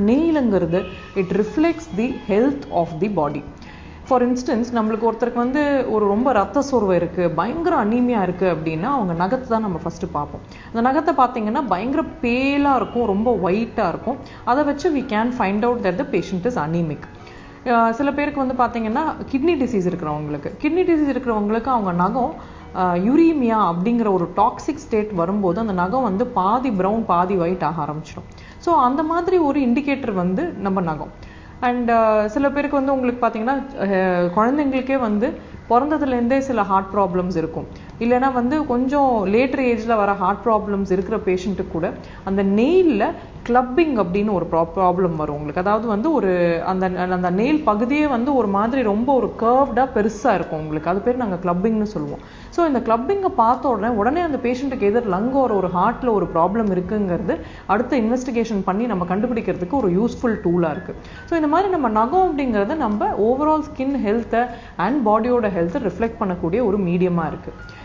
நெயிலுங்கிறது it reflects the health of the body. For instance நம்மளுக்கு ஒருத்தருக்கு வந்து ஒரு ரொம்ப ரத்த சோர்வு இருக்குது, பயங்கர அனீமியா இருக்குது அப்படின்னா அவங்க நகத்தை தான் நம்ம ஃபஸ்ட்டு பார்ப்போம். அந்த நகத்தை பார்த்தீங்கன்னா பயங்கர பேலாக இருக்கும், ரொம்ப ஒயிட்டாக இருக்கும். அதை வச்சு we can find out that the patient is anemic. சில பேருக்கு வந்து பார்த்தீங்கன்னா கிட்னி டிசீஸ் இருக்கிறவங்களுக்கு அவங்க நகம் யூரீமியா அப்படிங்கிற ஒரு டாக்ஸிக் ஸ்டேட் வரும்போது அந்த நகம் வந்து பாதி ப்ரௌன் பாதி ஒயிட் ஆக ஆரம்பிச்சிடும். ஸோ அந்த மாதிரி ஒரு இண்டிகேட்டர் வந்து நம்ம நகம். அண்ட் சில பேருக்கு வந்து உங்களுக்கு பார்த்தீங்கன்னா குழந்தைங்களுக்கே வந்து பிறந்ததுலேருந்தே சில ஹார்ட் ப்ராப்ளம்ஸ் இருக்கும், இல்லைனா வந்து கொஞ்சம் லேட்டர் ஏஜில் வர ஹார்ட் ப்ராப்ளம்ஸ் இருக்கிற பேஷண்ட்டுக்கு கூட அந்த நெயிலில் கிளப்பிங் அப்படின்னு ஒரு ப்ராப்ளம் வரும் உங்களுக்கு. அதாவது வந்து ஒரு அந்த நெயில் பகுதியே வந்து ஒரு மாதிரி ரொம்ப ஒரு கர்வ்டாக பெருசாக இருக்கும் உங்களுக்கு. அது பேர் நாங்கள் கிளப்பிங்னு சொல்லுவோம். ஸோ இந்த கிளப்பிங்கை பார்த்த உடனே அந்த பேஷண்ட்டுக்கு எதிர் லங் ஒரு ஹார்ட்டில் ஒரு ப்ராப்ளம் இருக்குங்கிறது அடுத்த இன்வெஸ்டிகேஷன் பண்ணி நம்ம கண்டுபிடிக்கிறதுக்கு ஒரு யூஸ்ஃபுல் டூலாக இருக்குது. ஸோ இந்த மாதிரி நம்ம நகம் அப்படிங்கிறத நம்ம ஓவரால் ஸ்கின் ஹெல்த்தை அண்ட் பாடியோட ஹெல்த்தை ரிஃப்ளெக்ட் பண்ணக்கூடிய ஒரு மீடியமாக இருக்குது.